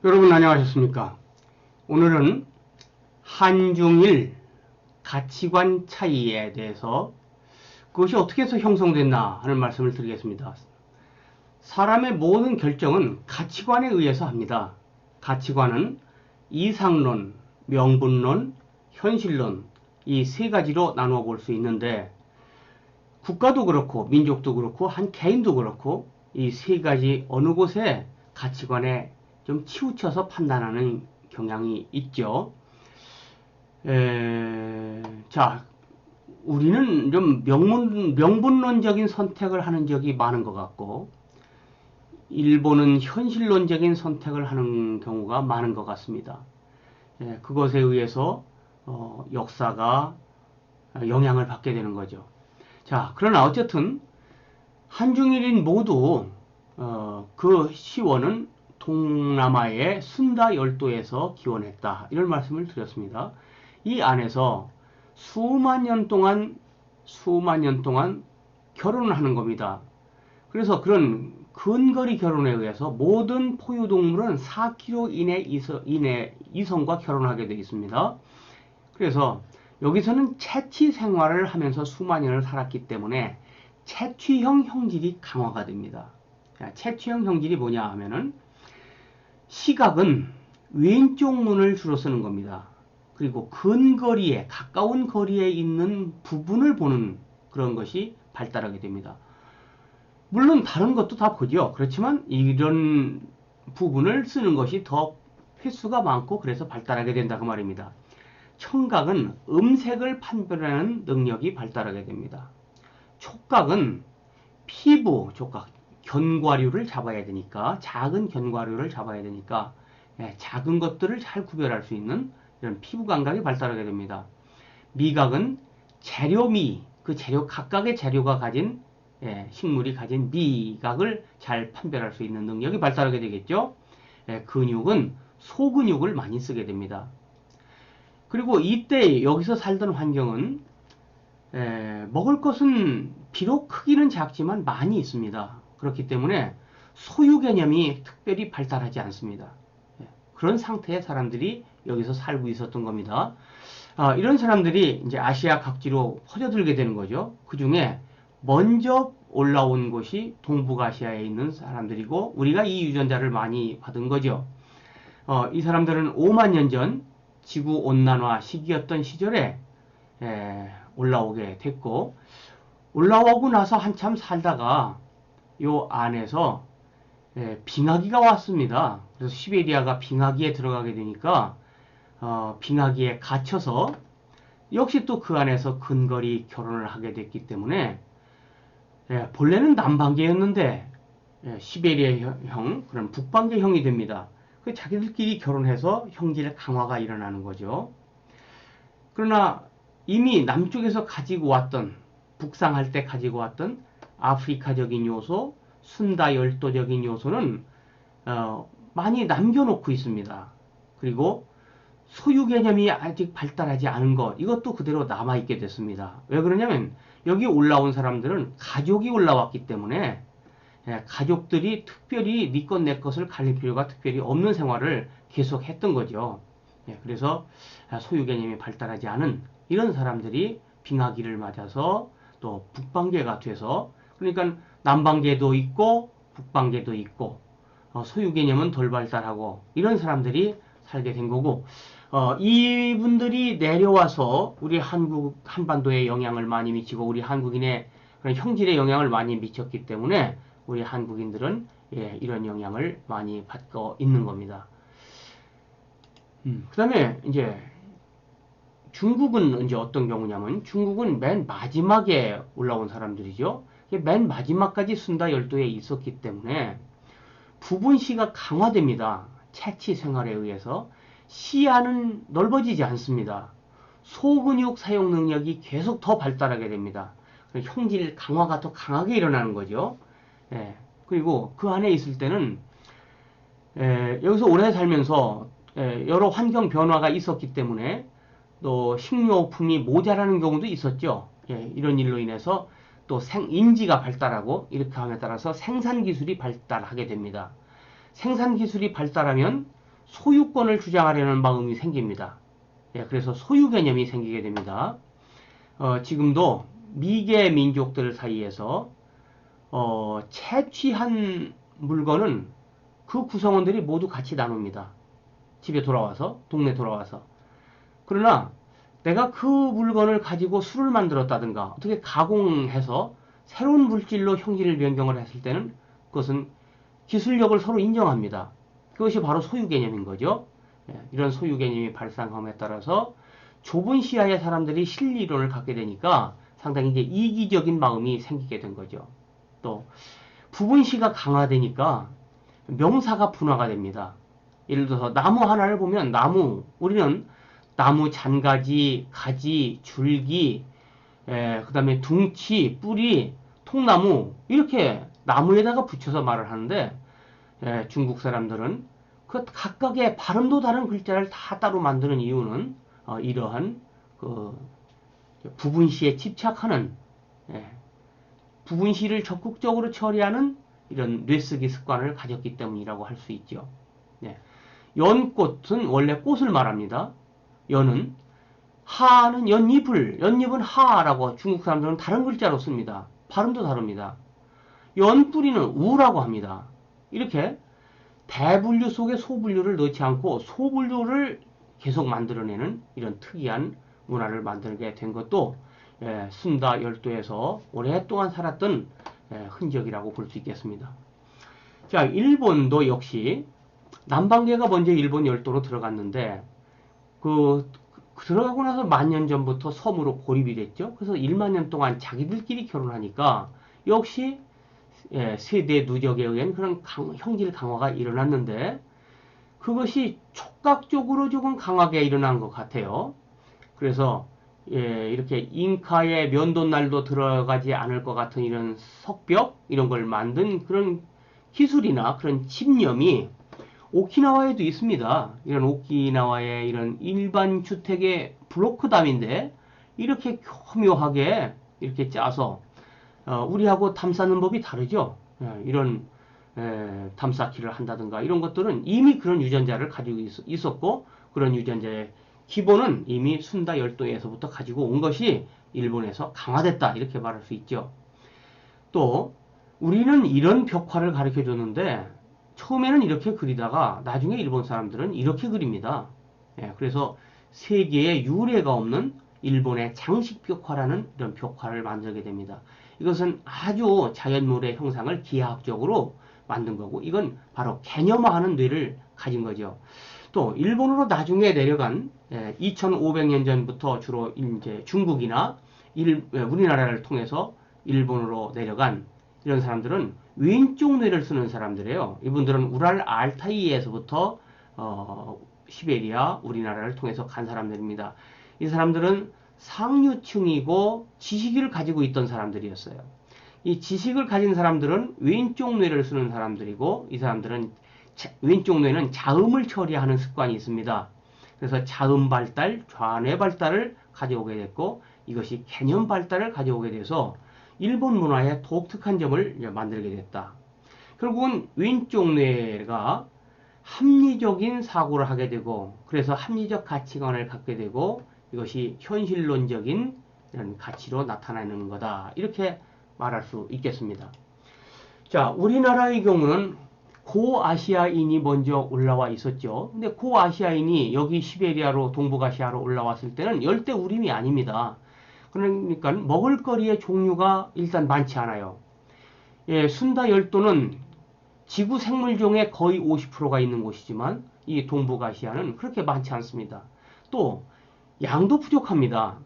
여러분 안녕하셨습니까? 오늘은 한중일 가치관 차이에 대해서 그것이 어떻게 해서 형성됐나 하는 말씀을 드리겠습니다. 사람의 모든 결정은 가치관에 의해서 합니다. 가치관은 이상론, 명분론, 현실론 이 세 가지로 나누어 볼 수 있는데 국가도 그렇고 민족도 그렇고 한 개인도 그렇고 이 세 가지 어느 곳에 가치관에 좀 치우쳐서 판단하는 경향이 있죠. 자, 우리는 좀 명분론적인 선택을 하는 적이 많은 것 같고, 일본은 현실론적인 선택을 하는 경우가 많은 것 같습니다. 그것에 의해서 역사가 영향을 받게 되는 거죠. 자, 그러나 어쨌든 한중일인 모두 그 시원은 동남아의 순다 열도에서 기원했다. 이런 말씀을 드렸습니다. 이 안에서 수만 년 동안 결혼을 하는 겁니다. 그래서 그런 근거리 결혼에 의해서 모든 포유동물은 4km 이내 이성과 결혼하게 되어 있습니다. 그래서 여기서는 채취 생활을 하면서 수만 년을 살았기 때문에 채취형 형질이 강화가 됩니다. 채취형 형질이 뭐냐 하면은 시각은 왼쪽 눈을 주로 쓰는 겁니다. 그리고 근거리에 가까운 거리에 있는 부분을 보는 그런 것이 발달하게 됩니다. 물론 다른 것도 다 보죠. 그렇지만 이런 부분을 쓰는 것이 더 횟수가 많고 그래서 발달하게 된다 그 말입니다. 청각은 음색을 판별하는 능력이 발달하게 됩니다. 촉각은 피부 촉각, 견과류를 잡아야 되니까 작은 견과류를 잡아야 되니까 작은 것들을 잘 구별할 수 있는 이런 피부 감각이 발달하게 됩니다. 미각은 재료미, 그 재료 각각의 재료가 가진 식물이 가진 미각을 잘 판별할 수 있는 능력이 발달하게 되겠죠. 근육은 소근육을 많이 쓰게 됩니다. 그리고 이때 여기서 살던 환경은 먹을 것은 비록 크기는 작지만 많이 있습니다. 그렇기 때문에 소유 개념이 특별히 발달하지 않습니다. 그런 상태의 사람들이 여기서 살고 있었던 겁니다. 이런 사람들이 이제 아시아 각지로 퍼져들게 되는 거죠. 그 중에 먼저 올라온 곳이 동북아시아에 있는 사람들이고 우리가 이 유전자를 많이 받은 거죠. 이 사람들은 5만 년 전 지구 온난화 시기였던 시절에 올라오게 됐고 올라오고 나서 한참 살다가 요 안에서 빙하기가 왔습니다. 그래서 시베리아가 빙하기에 들어가게 되니까 빙하기에 갇혀서 역시 또 그 안에서 근거리 결혼을 하게 됐기 때문에 본래는 남반계였는데 시베리아형 그런 북반계형이 됩니다. 자기들끼리 결혼해서 형질 강화가 일어나는 거죠. 그러나 이미 남쪽에서 가지고 왔던 북상할 때 가지고 왔던 아프리카적인 요소, 순다 열도적인 요소는 많이 남겨놓고 있습니다. 그리고 소유 개념이 아직 발달하지 않은 것 이것도 그대로 남아있게 됐습니다. 왜 그러냐면 여기 올라온 사람들은 가족이 올라왔기 때문에 가족들이 특별히 네 것 내 것을 가릴 필요가 특별히 없는 생활을 계속 했던 거죠. 그래서 소유 개념이 발달하지 않은 이런 사람들이 빙하기를 맞아서 또 북반계가 돼서 그러니까 남반계도 있고 북반계도 있고 소유 개념은 덜 발달하고 이런 사람들이 살게 된 거고 이분들이 내려와서 우리 한국 한반도에 영향을 많이 미치고 우리 한국인의 그런 형질에 영향을 많이 미쳤기 때문에 우리 한국인들은 이런 영향을 많이 받고 있는 겁니다. 그 다음에 이제 중국은 이제 어떤 경우냐면 중국은 맨 마지막에 올라온 사람들이죠. 맨 마지막까지 순다 열도에 있었기 때문에 부분시가 강화됩니다. 채취 생활에 의해서 시야는 넓어지지 않습니다. 소근육 사용 능력이 계속 더 발달하게 됩니다. 형질 강화가 더 강하게 일어나는 거죠. 그리고 그 안에 있을 때는 여기서 오래 살면서 여러 환경 변화가 있었기 때문에 또 식료품이 모자라는 경우도 있었죠. 이런 일로 인해서 또 인지가 발달하고 이렇게 함에 따라서 생산 기술이 발달하게 됩니다. 생산 기술이 발달하면 소유권을 주장하려는 마음이 생깁니다. 예, 그래서 소유 개념이 생기게 됩니다. 지금도 미개 민족들 사이에서 채취한 물건은 그 구성원들이 모두 같이 나눕니다. 집에 돌아와서, 동네 돌아와서. 그러나 내가 그 물건을 가지고 술을 만들었다든가 어떻게 가공해서 새로운 물질로 형질을 변경을 했을 때는 그것은 기술력을 서로 인정합니다. 그것이 바로 소유 개념인 거죠. 이런 소유 개념이 발상함에 따라서 좁은 시야의 사람들이 실리론을 갖게 되니까 상당히 이제 이기적인 마음이 생기게 된 거죠. 또 부분시가 강화되니까 명사가 분화가 됩니다. 예를 들어서 나무 하나를 보면 우리는 나무 잔가지, 가지, 줄기, 그 다음에 둥치, 뿌리, 통나무 이렇게 나무에다가 붙여서 말을 하는데 중국 사람들은 그 각각의 발음도 다른 글자를 다 따로 만드는 이유는 이러한 그 부분시에 집착하는 부분시를 적극적으로 처리하는 이런 뇌쓰기 습관을 가졌기 때문이라고 할 수 있죠. 연꽃은 원래 꽃을 말합니다. 연은 하는 연잎은 하라고 중국 사람들은 다른 글자로 씁니다. 발음도 다릅니다. 연뿌리는 우라고 합니다. 이렇게 대분류 속에 소분류를 넣지 않고 소분류를 계속 만들어내는 이런 특이한 문화를 만들게 된 것도 순다 열도에서 오랫동안 살았던 흔적이라고 볼 수 있겠습니다. 자, 일본도 역시 남방계가 먼저 일본 열도로 들어갔는데 들어가고 나서 10,000년 전부터 섬으로 고립이 됐죠. 그래서 1만 년 동안 자기들끼리 결혼하니까 역시 세대 누적에 의한 그런 형질 강화가 일어났는데 그것이 촉각적으로 조금 강하게 일어난 것 같아요. 그래서 이렇게 잉카의 면도날도 들어가지 않을 것 같은 이런 석벽 이런 걸 만든 그런 기술이나 그런 집념이 오키나와에도 있습니다. 이런 오키나와의 이런 일반 주택의 블로크담인데 이렇게 교묘하게 이렇게 짜서 우리하고 담 쌓는 법이 다르죠. 이런 담 쌓기를 한다든가 이런 것들은 이미 그런 유전자를 가지고 있었고 그런 유전자의 기본은 이미 순다 열도에서부터 가지고 온 것이 일본에서 강화됐다 이렇게 말할 수 있죠. 또 우리는 이런 벽화를 가르쳐 줬는데 처음에는 이렇게 그리다가 나중에 일본 사람들은 이렇게 그립니다. 그래서 세계에 유례가 없는 일본의 장식 벽화라는 이런 벽화를 만들게 됩니다. 이것은 아주 자연물의 형상을 기하학적으로 만든 거고 이건 바로 개념화하는 뇌를 가진 거죠. 또 일본으로 나중에 내려간 2500년 전부터 주로 이제 중국이나 우리나라를 통해서 일본으로 내려간 이런 사람들은 왼쪽 뇌를 쓰는 사람들이에요. 이분들은 우랄 알타이에서부터 시베리아, 우리나라를 통해서 간 사람들입니다. 이 사람들은 상류층이고 지식을 가지고 있던 사람들이었어요. 이 지식을 가진 사람들은 왼쪽 뇌를 쓰는 사람들이고 이 사람들은 왼쪽 뇌는 자음을 처리하는 습관이 있습니다. 그래서 자음 발달, 좌뇌 발달을 가져오게 됐고 이것이 개념 발달을 가져오게 돼서 일본 문화의 독특한 점을 만들게 됐다. 결국은 왼쪽 뇌가 합리적인 사고를 하게 되고 그래서 합리적 가치관을 갖게 되고 이것이 현실론적인 이런 가치로 나타나는 거다. 이렇게 말할 수 있겠습니다. 자, 우리나라의 경우는 고아시아인이 먼저 올라와 있었죠. 근데 고아시아인이 여기 시베리아로 동북아시아로 올라왔을 때는 열대우림이 아닙니다. 그러니까 먹을거리의 종류가 일단 많지 않아요. 순다 열도는 지구 생물종의 거의 50%가 있는 곳이지만 이 동북아시아는 그렇게 많지 않습니다. 또 양도 부족합니다.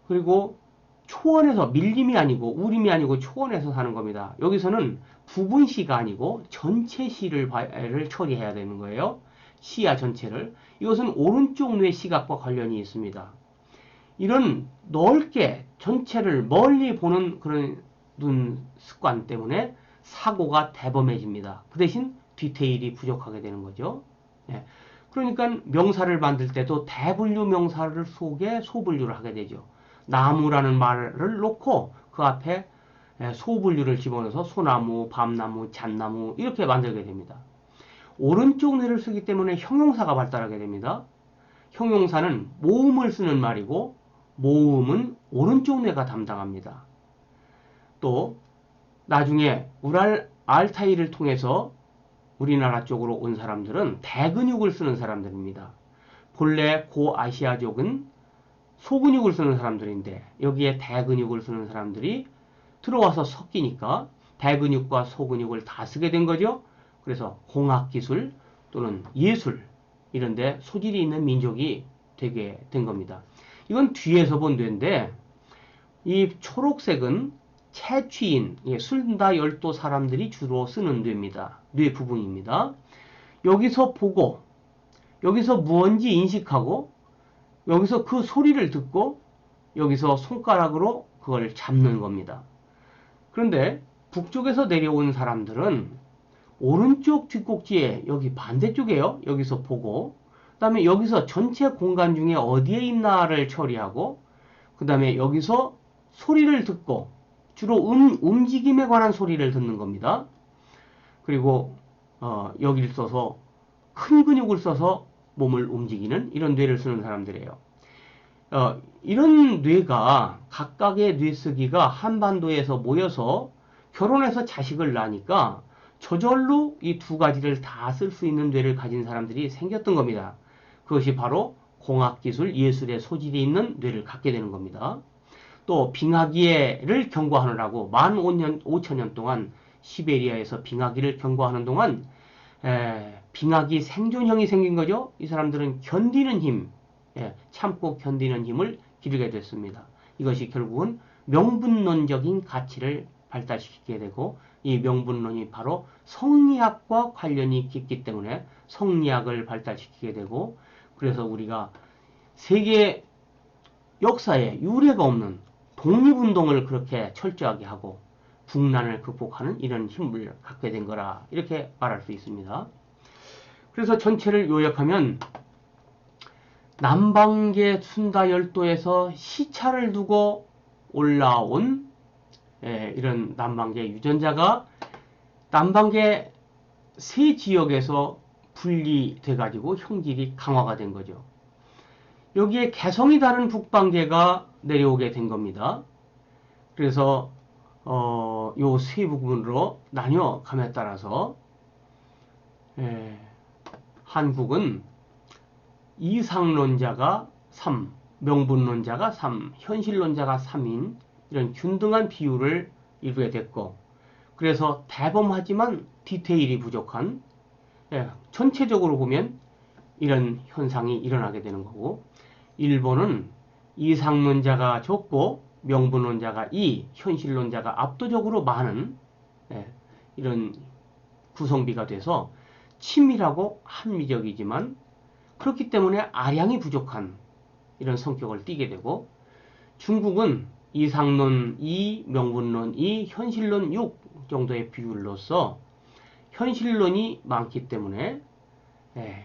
그리고 초원에서 밀림이 아니고 우림이 아니고 초원에서 사는 겁니다. 여기서는 부분시가 아니고 전체 시를 처리해야 되는 거예요. 시야 전체를. 이것은 오른쪽 뇌 시각과 관련이 있습니다. 이런 넓게 전체를 멀리 보는 그런 눈 습관 때문에 사고가 대범해집니다. 그 대신 디테일이 부족하게 되는 거죠. 그러니까 명사를 만들 때도 대분류 명사를 속에 소분류를 하게 되죠. 나무라는 말을 놓고 그 앞에 소분류를 집어넣어서 소나무, 밤나무, 잣나무 이렇게 만들게 됩니다. 오른쪽 뇌를 쓰기 때문에 형용사가 발달하게 됩니다. 형용사는 모음을 쓰는 말이고 모음은 오른쪽 뇌가 담당합니다. 또 나중에 우랄 알타이를 통해서 우리나라 쪽으로 온 사람들은 대근육을 쓰는 사람들입니다. 본래 고아시아족은 소근육을 쓰는 사람들인데 여기에 대근육을 쓰는 사람들이 들어와서 섞이니까 대근육과 소근육을 다 쓰게 된 거죠. 그래서 공학기술 또는 예술 이런 데 소질이 있는 민족이 되게 된 겁니다. 이건 뒤에서 본 뇌인데 이 초록색은 채취인, 순다열도 사람들이 주로 쓰는 뇌입니다. 뇌 부분입니다. 여기서 보고 여기서 무언지 인식하고 여기서 그 소리를 듣고 여기서 손가락으로 그걸 잡는 겁니다. 그런데 북쪽에서 내려온 사람들은 오른쪽 뒷꼭지에 여기 반대쪽에요. 여기서 보고 그 다음에 여기서 전체 공간 중에 어디에 있나를 처리하고 그 다음에 여기서 소리를 듣고 주로 움직임에 관한 소리를 듣는 겁니다. 그리고 여기를 써서 큰 근육을 써서 몸을 움직이는 이런 뇌를 쓰는 사람들이에요. 이런 뇌가 각각의 뇌쓰기가 한반도에서 모여서 결혼해서 자식을 낳으니까 저절로 이 두 가지를 다 쓸 수 있는 뇌를 가진 사람들이 생겼던 겁니다. 그것이 바로 공학기술, 예술의 소질이 있는 뇌를 갖게 되는 겁니다. 또 빙하기를 경과하느라고 15,000년 동안 시베리아에서 빙하기를 경과하는 동안 빙하기 생존형이 생긴 거죠. 이 사람들은 견디는 힘, 참고 견디는 힘을 기르게 됐습니다. 이것이 결국은 명분론적인 가치를 발달시키게 되고 이 명분론이 바로 성리학과 관련이 깊기 때문에 성리학을 발달시키게 되고 그래서 우리가 세계 역사에 유례가 없는 독립운동을 그렇게 철저하게 하고 국난을 극복하는 이런 힘을 갖게 된 거라 이렇게 말할 수 있습니다. 그래서 전체를 요약하면 남방계 순다열도에서 시차를 두고 올라온 이런 남방계 유전자가 남방계 세 지역에서 분리돼 가지고 형질이 강화가 된 거죠. 여기에 개성이 다른 북방계가 내려오게 된 겁니다. 그래서 요 세 부분으로 나뉘어감에 따라서 한국은 이상론자가 3, 명분론자가 3, 현실론자가 3인 이런 균등한 비율을 이루게 됐고 그래서 대범하지만 디테일이 부족한 전체적으로 보면 이런 현상이 일어나게 되는 거고 일본은 이상론자가 적고 명분론자가 2, 현실론자가 압도적으로 많은 이런 구성비가 돼서 친밀하고 합리적이지만 그렇기 때문에 아량이 부족한 이런 성격을 띠게 되고 중국은 이상론 2, 명분론 2, 현실론 6 정도의 비율로서 현실론이 많기 때문에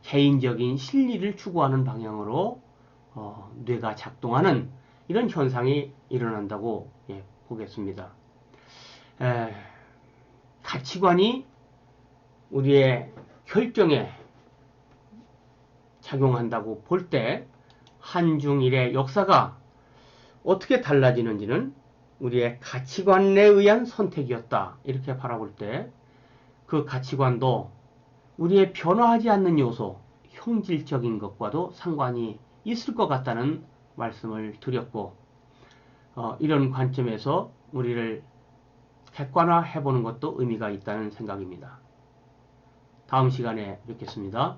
개인적인 실리를 추구하는 방향으로 뇌가 작동하는 이런 현상이 일어난다고 보겠습니다. 가치관이 우리의 결정에 작용한다고 볼 때 한중일의 역사가 어떻게 달라지는지는 우리의 가치관에 의한 선택이었다. 이렇게 바라볼 때 그 가치관도 우리의 변화하지 않는 요소, 형질적인 것과도 상관이 있을 것 같다는 말씀을 드렸고 이런 관점에서 우리를 객관화해보는 것도 의미가 있다는 생각입니다. 다음 시간에 뵙겠습니다.